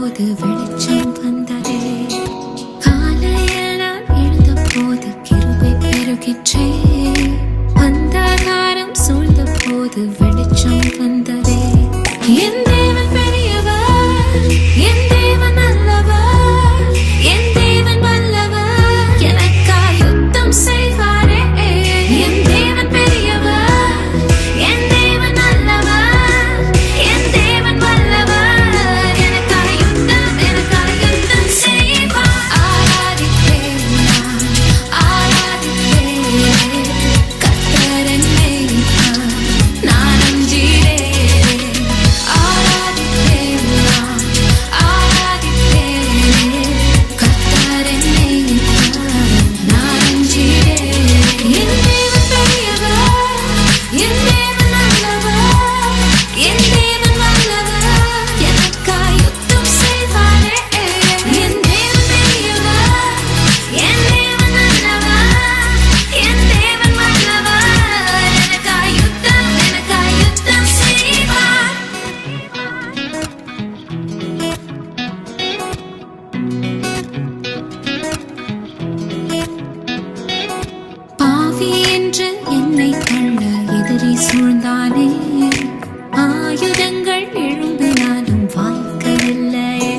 போது வெளிச்சம் வந்ததே. காலையில் நான் எழுந்த போது கிருபை பெருகிற்றே. அந்தகாரம் சூழ்ந்த போது வெளிச்சம் வந்ததே. என் தேவன் பெரியவர், என் தேவன் நல்லவர், என் தேவன் வல்லவர், எனக்காய் யுத்தம் செய்வாரே. என் தேவன் பெரியவர், என் தேவன் நல்லவர், என் தேவன் வல்லவர், எனக்காய் யுத்தம் செய்வார். ஆராதிப்பேன் நான், ஆராதிப்பேன் கர்த்தர் என் மேய்ப்பர், நான் அஞ்சிடேன். ஆராதிப்பேன் நான், ஆராதிப்பேன் கர்த்தர் என் மேய்ப்பர், நான் அஞ்சிடேன். என் தேவன் பெரியவர், என் தேவன் நல்லவர், என் தேவன் வல்லவர், எனக்காய் யுத்தம் செய்வாரே. என் தேவன் பெரியவர், என் தேவன் நல்லவர், என் தேவன் வல்லவர், எனக்காய் யுத்தம் செய்வார். பாவி என்று என்னை தள்ள எதிரி சூழ்ந்தானே. ஆயுதங்கள் எழும்பினாலும் வாய்க்கவில்லையே.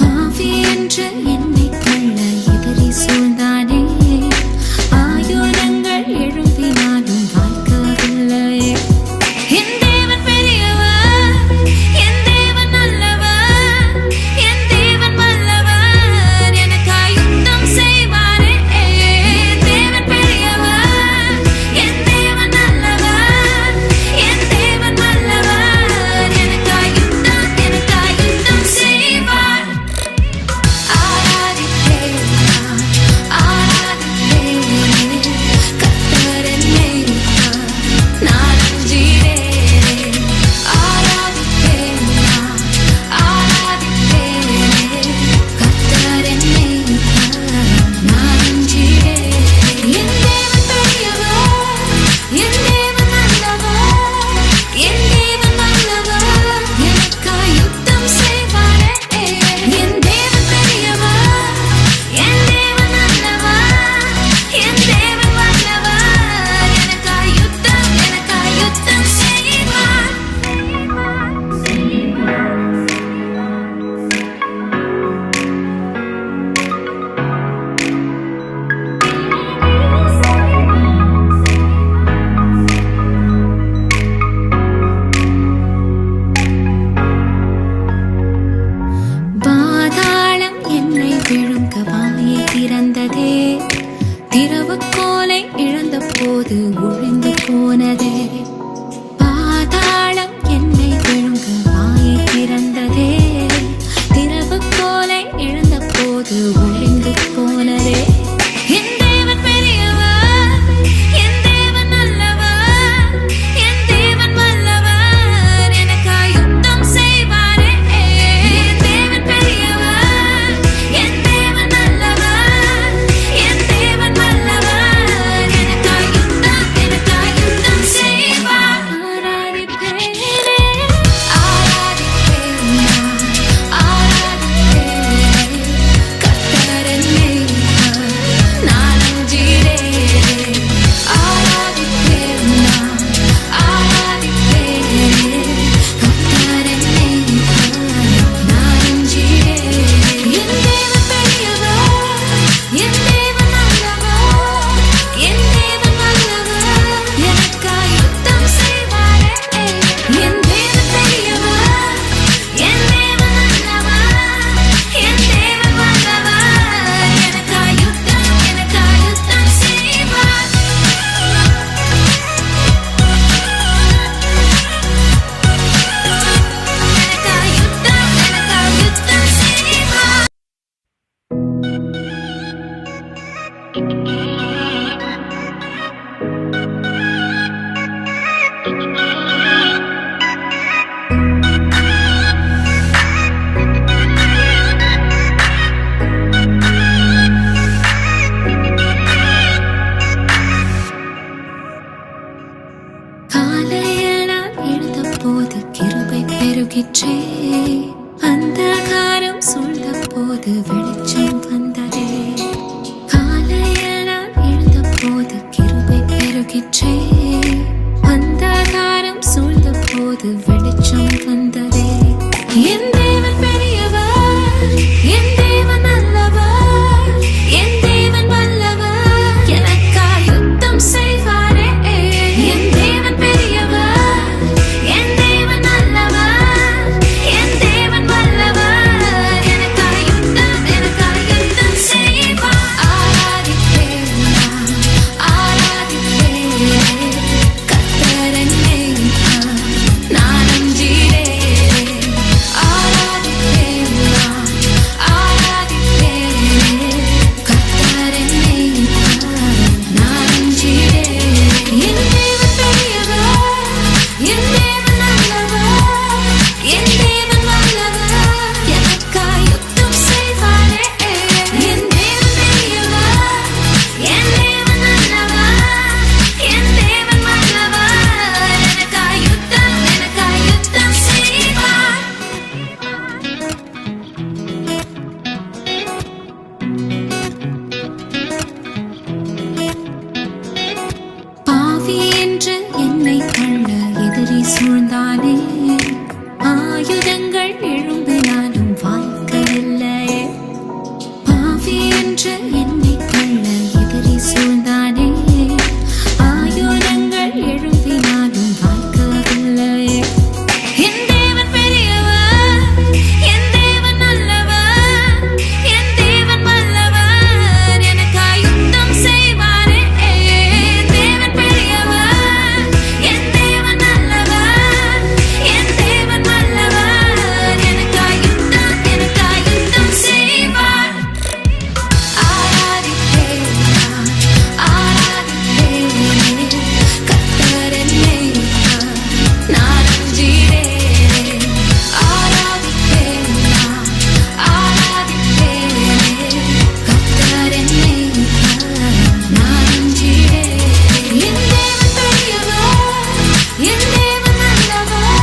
பாவி என்று என்னை தள்ள எதிரி சூழ்ந்தானே. ஆயுதங்கள் எழும்பினாலும் வாய்க்கவில்லையே. என் தேவன் பெரியவர், என் தேவன் நல்லவர், என் தேவன் வல்லவர், எனக்காய் யுத்தம் செய்வாரே. என் தேவன் பெரியவர், என் தேவன் நல்லவர், என் தேவன் வல்லவர், எனக்காய் யுத்தம் செய்வார். ஆராதிப்பேன் நான், ஆராதிப்பேன் கர்த்தர் என் மேய்ப்பர், நான் அஞ்சிடேன். ஆராதிப்பேன் நான், ஆராதிப்பேன் கர்த்தர் என் மேய்ப்பர், நான் அஞ்சிடேன். என் தேவன் பெரியவர், என் தேவன் நல்லவர், என் தேவன் வல்லவர், எனக்காய் யுத்தம் செய்வாரே. என் தேவன் பெரியவர், என் தேவன் நல்லவர், என் தேவன் வல்லவர், எனக்காய் யுத்தம் செய்வார். பாதாளம் என்னை விழுங்க வாயை திறந்ததே. திறவுகோலை இழந்த போது ஒழிந்து போனதே. பாதாளம் என்னை விழுங்க வாயை திறந்ததே. திறவுகோலை இழந்த போது ஒழிந்து போனதே. என் தேவன் பெரியவர், என் தேவன் நல்லவர், என் தேவன் வல்லவர், எனக்காய் யுத்தம் செய்வாரே. என் தேவன் பெரியவர், என் தேவன் நல்லவர், என் தேவன் வல்லவர், எனக்காய் யுத்தம் செய்வார். ஆராதிப்பேன் நான், ஆராதிப்பேன் கர்த்தர் என் மேய்ப்பர், நான் அஞ்சிடேன். ஆராதிப்பேன் நான், ஆராதிப்பேன் கர்த்தர் என் மேய்ப்பர், நான் அஞ்சிடேன். என் தேவன் பெரியவர், என் தேவன் நல்லவர், என் தேவன் வல்லவர், எனக்காய் யுத்தம் செய்வாரே. என் தேவன் பெரியவர், என் தேவன் நல்லவர், என் தேவன் வல்லவர், எனக்காய் யுத்தம் செய்வார். எனக்காய் யுத்தம் செய்வார். காலையில் நான் எழுந்த போது கிருபை பெருகிற்றே. அந்த போது வெளிச்சம் வந்ததே. காலையில் நான் எழுந்த போது கிருபை பெருகிற்றே. அந்தகாரம் சூழ்ந்த போது வெளிச்சம் வந்ததே. என் தேவன் பெரியவர், என் தேவன் நல்லவர், என் தேவன் வல்லவர், எனக்காய் யுத்தம் செய்வாரே. என் தேவன் பெரியவர், என் தேவன் நல்லவர், என் தேவன் வல்லவர், எனக்காய் யுத்தம் செய்வார். ஆராதிப்பேன் நான், ஆராதிப்பேன் கர்த்தர் என்னை நான் அஞ்சிடேன். ஆராதிப்பேன் நான், ஆராதிப்பேன் கர்த்தர் என்னை நான் அஞ்சிடேன். என் தேவன் பெரியவர், என் தேவன் நல்லவர், என் தேவன் வல்லவர், எனக்காய் யுத்தம் செய்வாரே. என் தேவன் பெரியவர், என் தேவன் நல்லவர், என் தேவன் வல்லவர், எனக்காய் யுத்தம் செய்வார். பாவி என்று என்னை தள்ள எதிரி சூழ்ந்தானே. ஆயுதங்கள் எழும்பினாலும் வாய்க்கவில்லையே. பாவி என்று என்னை தள்ள எதிரி சூழ்ந்தானே. ஆயுதங்கள் எழும்பினாலும் வாய்க்கவில்லையே. என் தேவன் பெரியவர், என் தேவன் நல்லவர், என் தேவன் வல்லவர், எனக்காய் யுத்தம் செய்வாரே. என் தேவன் பெரியவர், என் தேவன் நல்லவர், என் தேவன் வல்லவர், எனக்காய் யுத்தம் செய்வார். ஆராதிப்பேன் நான், ஆராதிப்பேன் கர்த்தர் என்னை நான் அஞ்சிடேன். ஆராதிப்பேன் நான், ஆராதிப்பேன் கர்த்தர் என்னை நான் அஞ்சிடேன். என் தேவன் பெரியவர், என் தேவன் நல்லவர்,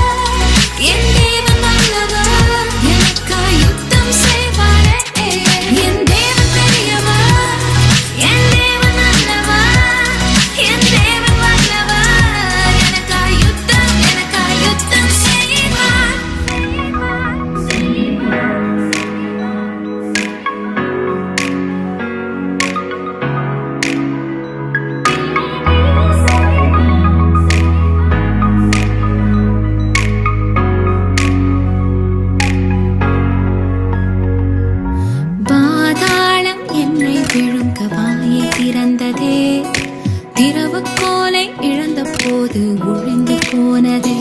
என் தேவன் வல்லவர், எனக்காய் யுத்தம் செய்வாரே. என் தேவன் பெரியவர், என் தேவன் நல்லவர், என் தேவன் வல்லவர், எனக்காய் யுத்தம் செய்வார். பாதாளம் என்னை விழுங்க வாயை திறந்ததே. திறவுகோலை இழந்த போது ஒழிந்து போனதே.